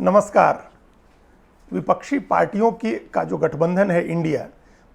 नमस्कार। विपक्षी पार्टियों की का जो गठबंधन है इंडिया,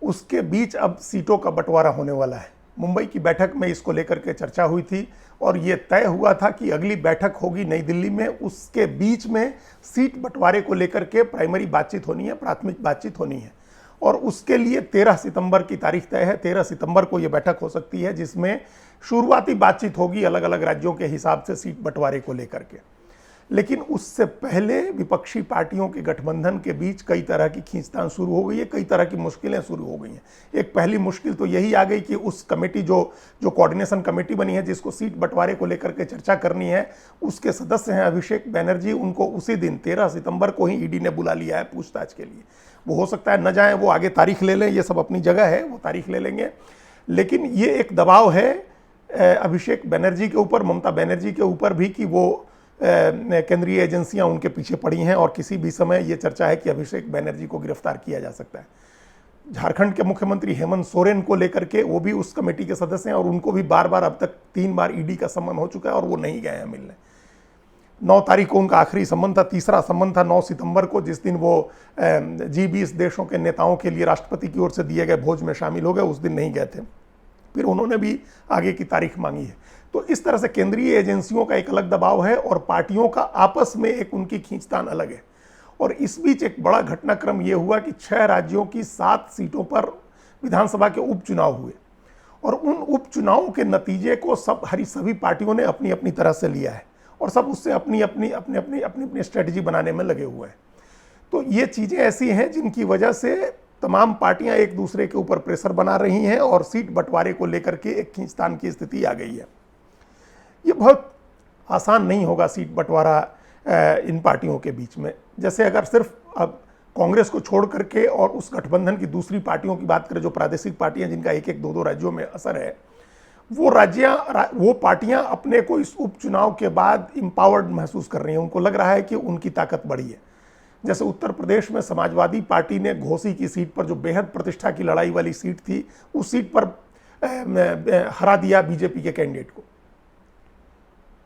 उसके बीच अब सीटों का बंटवारा होने वाला है। मुंबई की बैठक में इसको लेकर के चर्चा हुई थी और ये तय हुआ था कि अगली बैठक होगी नई दिल्ली में, उसके बीच में सीट बंटवारे को लेकर के प्राइमरी बातचीत होनी है, प्राथमिक बातचीत होनी है। और उसके लिए 13 सितंबर की तारीख तय है। 13 सितंबर को ये बैठक हो सकती है, जिसमें शुरुआती बातचीत होगी अलग अलग राज्यों के हिसाब से सीट बंटवारे को लेकर के। लेकिन उससे पहले विपक्षी पार्टियों के गठबंधन के बीच कई तरह की खींचतान शुरू हो गई है, कई तरह की मुश्किलें शुरू हो गई हैं। एक पहली मुश्किल तो यही आ गई कि उस कमेटी जो कोऑर्डिनेशन कमेटी बनी है, जिसको सीट बंटवारे को लेकर के चर्चा करनी है, उसके सदस्य हैं अभिषेक बैनर्जी। उनको उसी दिन 13 सितंबर को ही ईडी ने बुला लिया है पूछताछ के लिए। वो हो सकता है न जाएं, वो आगे तारीख ले लें, ये सब अपनी जगह है, वो तारीख ले लेंगे। लेकिन ये एक दबाव है अभिषेक बैनर्जी के ऊपर, ममता बनर्जी के ऊपर भी, कि वो केंद्रीय एजेंसियां उनके पीछे पड़ी हैं और किसी भी समय ये चर्चा है कि अभिषेक बैनर्जी को गिरफ्तार किया जा सकता है। झारखंड के मुख्यमंत्री हेमंत सोरेन को लेकर के वो भी उस कमेटी के सदस्य हैं और उनको भी बार बार अब तक 3 बार ईडी का सम्मन हो चुका है और वो नहीं गए हैं मिलने। 9 तारीख को उनका आखिरी सम्मन था, तीसरा सम्मन था 9 सितंबर को, जिस दिन वो G20 देशों के नेताओं के लिए राष्ट्रपति की ओर से दिए गए भोज में शामिल हो गए। उस दिन नहीं गए थे, फिर उन्होंने भी आगे की तारीख मांगी है। तो इस तरह से केंद्रीय एजेंसियों का एक अलग दबाव है और पार्टियों का आपस में एक उनकी खींचतान अलग है। और इस बीच एक बड़ा घटनाक्रम यह हुआ कि 6 राज्यों की 7 सीटों पर विधानसभा के उपचुनाव हुए और उन उपचुनावों के नतीजे को सभी पार्टियों ने अपनी अपनी तरह से लिया है और सब उससे अपनी अपनी स्ट्रेटजी बनाने में लगे हुए हैं। तो ये चीज़ें ऐसी हैं जिनकी वजह से तमाम पार्टियां एक दूसरे के ऊपर प्रेशर बना रही हैं और सीट बंटवारे को लेकर के एक खींचतान की स्थिति आ गई है। ये बहुत आसान नहीं होगा सीट बंटवारा इन पार्टियों के बीच में। जैसे अगर सिर्फ अब कांग्रेस को छोड़ करके और उस गठबंधन की दूसरी पार्टियों की बात करें, जो प्रादेशिक पार्टियां जिनका 1-1, 2-2 राज्यों में असर है, वो पार्टियां अपने को इस उपचुनाव के बाद एम्पावर्ड महसूस कर रही हैं। उनको लग रहा है कि उनकी ताकत बढ़ी है। जैसे उत्तर प्रदेश में समाजवादी पार्टी ने घोसी की सीट पर, जो बेहद प्रतिष्ठा की लड़ाई वाली सीट थी, उस सीट पर हरा दिया बीजेपी के कैंडिडेट को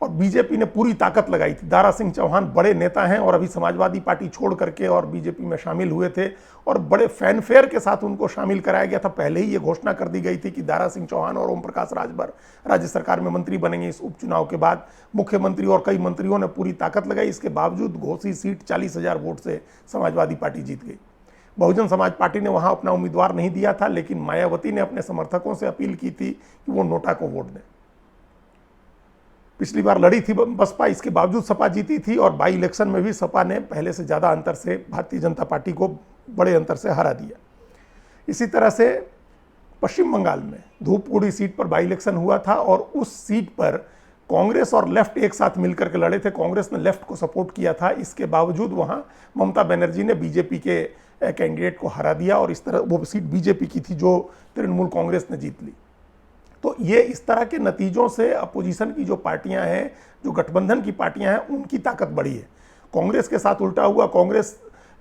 और बीजेपी ने पूरी ताकत लगाई थी। दारा सिंह चौहान बड़े नेता हैं और अभी समाजवादी पार्टी छोड़ करके और बीजेपी में शामिल हुए थे और बड़े फैनफेयर के साथ उनको शामिल कराया गया था। पहले ही ये घोषणा कर दी गई थी कि दारा सिंह चौहान और ओम प्रकाश राजभर राज्य सरकार में मंत्री बनेंगे इस उपचुनाव के बाद। मुख्यमंत्री और कई मंत्रियों ने पूरी ताकत लगाई। इसके बावजूद घोसी सीट 40,000 वोट से समाजवादी पार्टी जीत गई। बहुजन समाज पार्टी ने वहां अपना उम्मीदवार नहीं दिया था, लेकिन मायावती ने अपने समर्थकों से अपील की थी कि वो नोटा को वोट दें। पिछली बार लड़ी थी बसपा, इसके बावजूद सपा जीती थी और बाई इलेक्शन में भी सपा ने पहले से ज़्यादा अंतर से भारतीय जनता पार्टी को बड़े अंतर से हरा दिया। इसी तरह से पश्चिम बंगाल में धूपगुड़ी सीट पर बाई इलेक्शन हुआ था और उस सीट पर कांग्रेस और लेफ्ट एक साथ मिलकर के लड़े थे। कांग्रेस ने लेफ्ट को सपोर्ट किया था। इसके बावजूद वहां ममता बनर्जी ने बीजेपी के कैंडिडेट को हरा दिया और इस तरह वो सीट बीजेपी की थी जो तृणमूल कांग्रेस ने जीत ली। तो ये इस तरह के नतीजों से अपोजिशन की जो पार्टियां हैं, जो गठबंधन की पार्टियां हैं, उनकी ताकत बढ़ी है। कांग्रेस के साथ उल्टा हुआ। कांग्रेस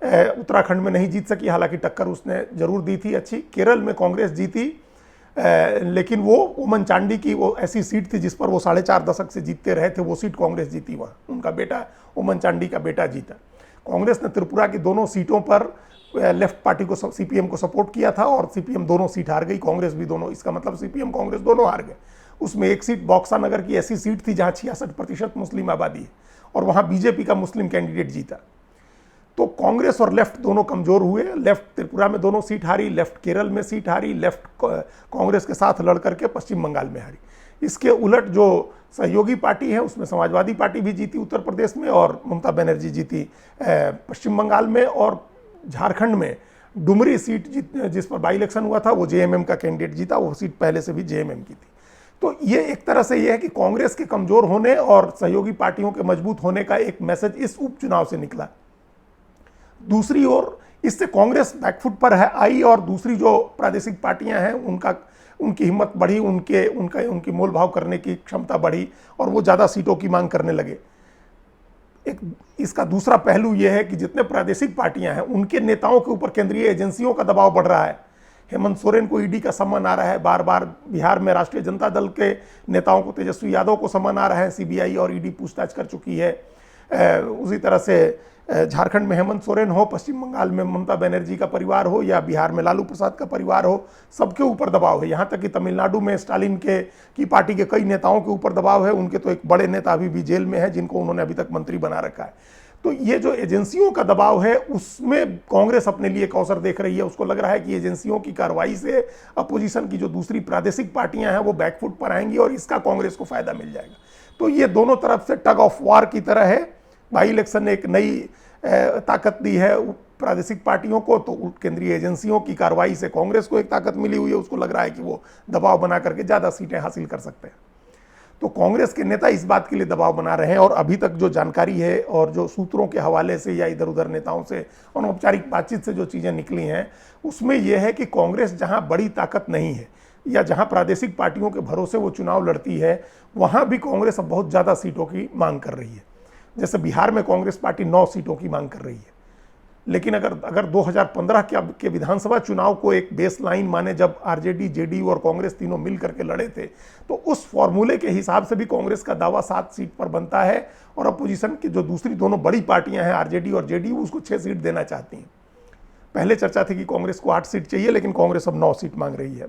उत्तराखंड में नहीं जीत सकी, हालांकि टक्कर उसने जरूर दी थी अच्छी। केरल में कांग्रेस जीती, लेकिन वो ओमन चांडी की वो ऐसी सीट थी जिस पर वो 4.5 दशक से जीतते रहे थे, वो सीट कांग्रेस जीती। वहाँ उनका बेटा, ओमन चांडी का बेटा जीता। कांग्रेस ने त्रिपुरा की दोनों सीटों पर लेफ्ट पार्टी को, सीपीएम को सपोर्ट किया था और सीपीएम दोनों सीट हार गई, कांग्रेस भी दोनों। इसका मतलब सीपीएम कांग्रेस दोनों हार गए। उसमें एक सीट बॉक्सा नगर की ऐसी सीट थी जहां 66% मुस्लिम आबादी है और वहां बीजेपी का मुस्लिम कैंडिडेट जीता। तो कांग्रेस और लेफ्ट दोनों कमजोर हुए। लेफ्ट त्रिपुरा में दोनों सीट हारी, लेफ्ट केरल में सीट हारी, लेफ्ट कांग्रेस के साथ लड़ करके पश्चिम बंगाल में हारी। इसके उलट जो सहयोगी पार्टी है, उसमें समाजवादी पार्टी भी जीती उत्तर प्रदेश में और ममता बनर्जी जीती पश्चिम बंगाल में। और झारखंड में डुमरी सीट जिस पर बाई इलेक्शन हुआ था, वो जेएमएम का कैंडिडेट जीता। वो सीट पहले से भी जेएमएम की थी। तो ये एक तरह से ये है कि कांग्रेस के कमजोर होने और सहयोगी पार्टियों के मजबूत होने का एक मैसेज इस उपचुनाव से निकला। दूसरी ओर इससे कांग्रेस बैकफुट पर है आई और दूसरी जो प्रादेशिक पार्टियां हैं उनकी हिम्मत बढ़ी, उनकी मोल भाव करने की क्षमता बढ़ी और वो ज़्यादा सीटों की मांग करने लगे। एक इसका दूसरा पहलू यह है कि जितने प्रादेशिक पार्टियां हैं उनके नेताओं के ऊपर केंद्रीय एजेंसियों का दबाव बढ़ रहा है। हेमंत सोरेन को ईडी का सम्मन आ रहा है बार बार। बिहार में राष्ट्रीय जनता दल के नेताओं को, तेजस्वी यादव को सम्मन आ रहा है, सीबीआई और ईडी पूछताछ कर चुकी है। उसी तरह से झारखंड में हेमंत सोरेन हो, पश्चिम बंगाल में ममता बनर्जी का परिवार हो, या बिहार में लालू प्रसाद का परिवार हो, सबके ऊपर दबाव है। यहाँ तक कि तमिलनाडु में स्टालिन की पार्टी के कई नेताओं के ऊपर दबाव है। उनके तो एक बड़े नेता अभी भी जेल में है, जिनको उन्होंने अभी तक मंत्री बना रखा है। तो ये जो एजेंसियों का दबाव है, उसमें कांग्रेस अपने लिए एक अवसर देख रही है। उसको लग रहा है कि एजेंसियों की कार्रवाई से अपोजिशन की जो दूसरी प्रादेशिक पार्टियां हैं वो बैकफुट पर आएंगी और इसका कांग्रेस को फायदा मिल जाएगा। तो ये दोनों तरफ से टग ऑफ वार की तरह है। बाई इलेक्शन ने एक नई ताकत दी है प्रादेशिक पार्टियों को, तो केंद्रीय एजेंसियों की कार्रवाई से कांग्रेस को एक ताकत मिली हुई है। उसको लग रहा है कि वो दबाव बना करके ज़्यादा सीटें हासिल कर सकते हैं। तो कांग्रेस के नेता इस बात के लिए दबाव बना रहे हैं, और अभी तक जो जानकारी है और जो सूत्रों के हवाले से या इधर उधर नेताओं से अनौपचारिक बातचीत से जो चीज़ें निकली हैं, उसमें यह है कि कांग्रेस जहां बड़ी ताकत नहीं है या जहां प्रादेशिक पार्टियों के भरोसे वो चुनाव लड़ती है, वहां भी कांग्रेस अब बहुत ज़्यादा सीटों की मांग कर रही है। जैसे बिहार में कांग्रेस पार्टी 9 सीटों की मांग कर रही है। लेकिन अगर 2015 के विधानसभा चुनाव को एक बेस लाइन माने, जब आरजेडी, जेडीयू और कांग्रेस तीनों मिल करके लड़े थे, तो उस फॉर्मूले के हिसाब से भी कांग्रेस का दावा 7 सीट पर बनता है, और अपोजिशन की जो दूसरी दोनों बड़ी पार्टियां हैं आरजेडी और जेडीयू, उसको 6 सीट देना चाहती हैं। पहले चर्चा थी कि कांग्रेस को 8 सीट चाहिए, लेकिन कांग्रेस अब 9 सीट मांग रही है।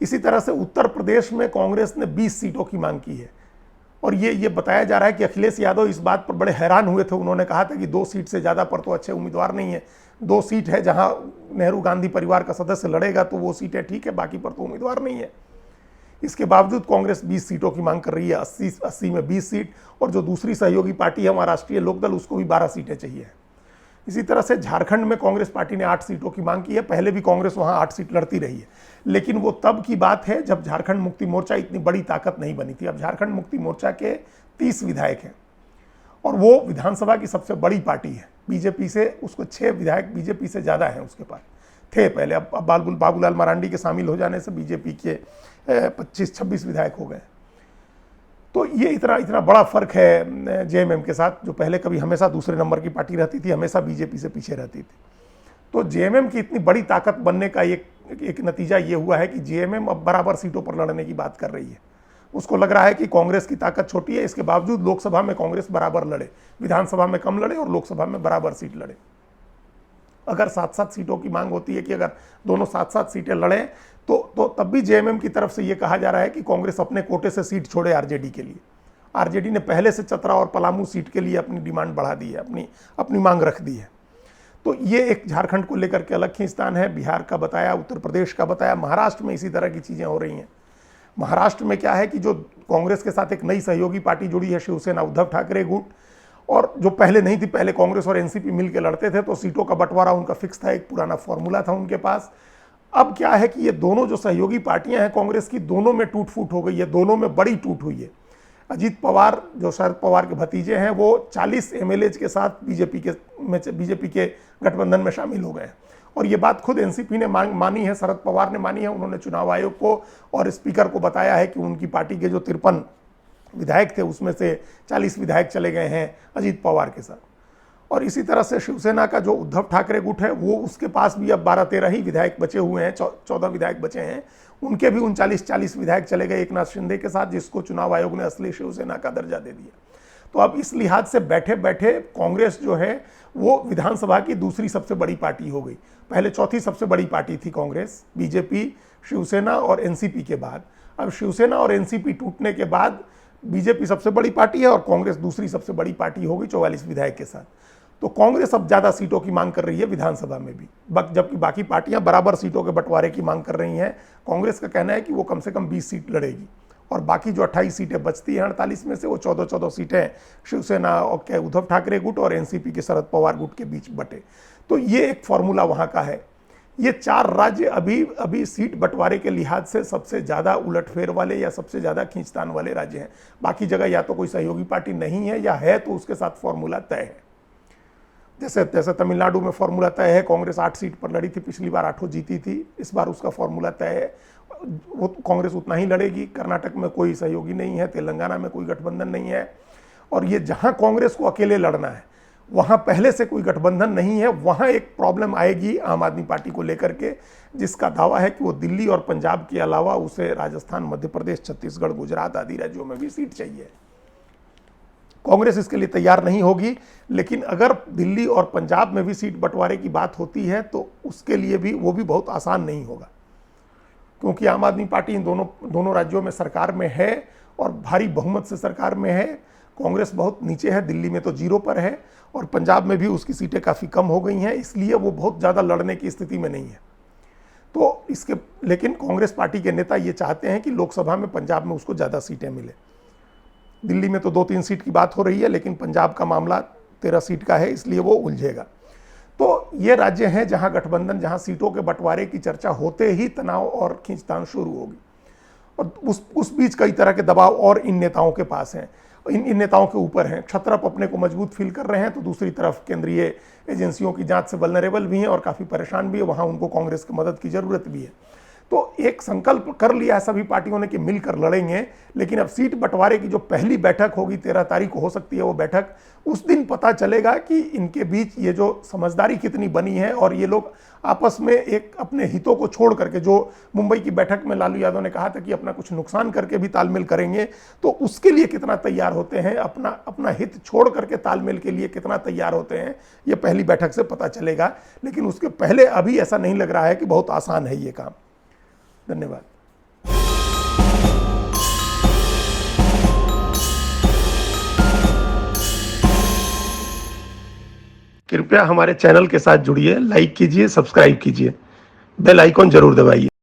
इसी तरह से उत्तर प्रदेश में कांग्रेस ने 20 सीटों की मांग की है, और ये बताया जा रहा है कि अखिलेश यादव इस बात पर बड़े हैरान हुए थे। उन्होंने कहा था कि 2 सीट से ज़्यादा पर तो अच्छे उम्मीदवार नहीं है। 2 सीट है जहां नेहरू गांधी परिवार का सदस्य लड़ेगा तो वो सीटें ठीक है, बाकी पर तो उम्मीदवार नहीं है। इसके बावजूद कांग्रेस 20 सीटों की मांग कर रही है, 80 में 20 सीट, और जो दूसरी सहयोगी पार्टी है महाराष्ट्रीय लोकदल, उसको भी 12 सीटें चाहिए। इसी तरह से झारखंड में कांग्रेस पार्टी ने 8 सीटों की मांग की है। पहले भी कांग्रेस वहां 8 सीट लड़ती रही है, लेकिन वो तब की बात है जब झारखंड मुक्ति मोर्चा इतनी बड़ी ताकत नहीं बनी थी। अब झारखंड मुक्ति मोर्चा के 30 विधायक हैं, और वो विधानसभा की सबसे बड़ी पार्टी है। बीजेपी से उसको 6 विधायक बीजेपी से ज़्यादा हैं उसके पास, थे पहले। अब बाबूलाल मरांडी के शामिल हो जाने से बीजेपी के 25-26 विधायक हो गए। तो ये इतना बड़ा फर्क है जेएमएम के साथ, जो पहले कभी हमेशा दूसरे नंबर की पार्टी रहती थी, हमेशा बीजेपी से पीछे रहती थी। तो जेएमएम की इतनी बड़ी ताकत बनने का एक नतीजा ये हुआ है कि जेएमएम अब बराबर सीटों पर लड़ने की बात कर रही है। उसको लग रहा है कि कांग्रेस की ताकत छोटी है, इसके बावजूद लोकसभा में कांग्रेस बराबर लड़े, विधानसभा में कम लड़े और लोकसभा में बराबर सीट लड़े। अगर 7-7 सीटों की मांग होती है कि अगर दोनों 7-7 सीटें लड़ें, तो तब भी जेएमएम की तरफ से ये कहा जा रहा है कि कांग्रेस अपने कोटे से सीट छोड़े आरजेडी के लिए। आरजेडी ने पहले से चतरा और पलामू सीट के लिए अपनी डिमांड बढ़ा दी है, अपनी मांग रख दी है। तो ये एक झारखंड को लेकर के अलग खींचतान है। बिहार का बताया, उत्तर प्रदेश का बताया, महाराष्ट्र में इसी तरह की चीज़ें हो रही हैं। महाराष्ट्र में क्या है कि जो कांग्रेस के साथ एक नई सहयोगी पार्टी जुड़ी है, शिवसेना, उद्धव ठाकरे गुट, और जो पहले नहीं थी, पहले कांग्रेस और एनसीपी मिलकर लड़ते थे, तो सीटों का बंटवारा उनका फिक्स था, एक पुराना फॉर्मूला था उनके पास। अब क्या है कि ये दोनों जो सहयोगी पार्टियां हैं कांग्रेस की, दोनों में टूट फूट हो गई है, दोनों में बड़ी टूट हुई है। अजीत पवार, जो शरद पवार के भतीजे हैं, वो 40 एमएलए के साथ बीजेपी के गठबंधन में शामिल हो गए हैं। और ये बात खुद एनसीपी ने मानी है, शरद पवार ने मानी है। उन्होंने चुनाव आयोग को और स्पीकर को बताया है कि उनकी पार्टी के जो 53 विधायक थे, उसमें से 40 विधायक चले गए हैं अजीत पवार के साथ। और इसी तरह से शिवसेना का जो उद्धव ठाकरे गुट है, वो उसके पास भी अब 12-13 ही विधायक बचे हुए हैं, 14 विधायक बचे हैं। उनके भी 39-40 विधायक चले गए एकनाथ शिंदे के साथ, जिसको चुनाव आयोग ने असली शिवसेना का दर्जा दे दिया। तो अब इस लिहाज से बैठे बैठे कांग्रेस जो है वो विधानसभा की दूसरी सबसे बड़ी पार्टी हो गई। पहले चौथी सबसे बड़ी पार्टी थी कांग्रेस, बीजेपी, शिवसेना और एनसीपी के बाद। अब शिवसेना और एनसीपी टूटने के बाद बीजेपी सबसे बड़ी पार्टी है और कांग्रेस दूसरी सबसे बड़ी पार्टी हो गई 44 विधायक के साथ। तो कांग्रेस अब ज़्यादा सीटों की मांग कर रही है विधानसभा में भी, जबकि बाकी पार्टियां बराबर सीटों के बंटवारे की मांग कर रही हैं। कांग्रेस का कहना है कि वो कम से कम 20 सीट लड़ेगी, और बाकी जो 28 सीटें बचती हैं 48 में से, वो 14-14 सीटें शिवसेना और उद्धव ठाकरे गुट और एनसीपी के शरद पवार गुट के बीच बटे। तो ये एक फॉर्मूला वहाँ का है। ये 4 राज्य अभी सीट बंटवारे के लिहाज से सबसे ज़्यादा उलटफेर वाले या सबसे ज़्यादा खींचतान वाले राज्य हैं। बाकी जगह या तो कोई सहयोगी पार्टी नहीं है, या है तो उसके साथ फॉर्मूला तय है। जैसे तमिलनाडु में फॉर्मूला तय है, कांग्रेस 8 सीट पर लड़ी थी, पिछली बार 8 जीती थी, इस बार उसका फॉर्मूला तय है, वो कांग्रेस उतना ही लड़ेगी। कर्नाटक में कोई सहयोगी नहीं है, तेलंगाना में कोई गठबंधन नहीं है। और ये जहां कांग्रेस को अकेले लड़ना है, वहां पहले से कोई गठबंधन नहीं है, वहां एक प्रॉब्लम आएगी आम आदमी पार्टी को लेकर के, जिसका दावा है कि वो दिल्ली और पंजाब के अलावा उसे राजस्थान, मध्य प्रदेश, छत्तीसगढ़, गुजरात आदि राज्यों में भी सीट चाहिए। कांग्रेस इसके लिए तैयार नहीं होगी। लेकिन अगर दिल्ली और पंजाब में भी सीट बंटवारे की बात होती है तो उसके लिए भी वो भी बहुत आसान नहीं होगा, क्योंकि आम आदमी पार्टी इन दोनों राज्यों में सरकार में है और भारी बहुमत से सरकार में है। कांग्रेस बहुत नीचे है, दिल्ली में तो 0 पर है और पंजाब में भी उसकी सीटें काफ़ी कम हो गई हैं, इसलिए वो बहुत ज़्यादा लड़ने की स्थिति में नहीं है। तो लेकिन कांग्रेस पार्टी के नेता ये चाहते हैं कि लोकसभा में पंजाब में उसको ज़्यादा सीटें मिले। दिल्ली में तो 2-3 सीट की बात हो रही है, लेकिन पंजाब का मामला 13 सीट का है, इसलिए वो उलझेगा। तो ये राज्य हैं जहां गठबंधन, जहां सीटों के बंटवारे की चर्चा होते ही तनाव और खींचतान शुरू होगी। और उस बीच कई तरह के दबाव और इन नेताओं के पास हैं, इन नेताओं के ऊपर हैं। क्षत्रप अपने को मजबूत फील कर रहे हैं, तो दूसरी तरफ केंद्रीय एजेंसियों की जांच से वल्नरेबल भी हैं और काफ़ी परेशान भी है, वहाँ उनको कांग्रेस की मदद की ज़रूरत भी है। तो एक संकल्प कर लिया है सभी पार्टियों ने कि मिलकर लड़ेंगे। लेकिन अब सीट बंटवारे की जो पहली बैठक होगी 13 तारीख को हो सकती है वो बैठक, उस दिन पता चलेगा कि इनके बीच ये जो समझदारी कितनी बनी है और ये लोग आपस में एक अपने हितों को छोड़ करके, जो मुंबई की बैठक में लालू यादव ने कहा था कि अपना कुछ नुकसान करके भी तालमेल करेंगे, तो उसके लिए कितना तैयार होते हैं, अपना हित छोड़ करके तालमेल के लिए कितना तैयार होते हैं, ये पहली बैठक से पता चलेगा। लेकिन उसके पहले अभी ऐसा नहीं लग रहा है कि बहुत आसान है ये काम। धन्यवाद। कृपया हमारे चैनल के साथ जुड़िए, लाइक कीजिए, सब्सक्राइब कीजिए, बेल आइकॉन जरूर दबाइए।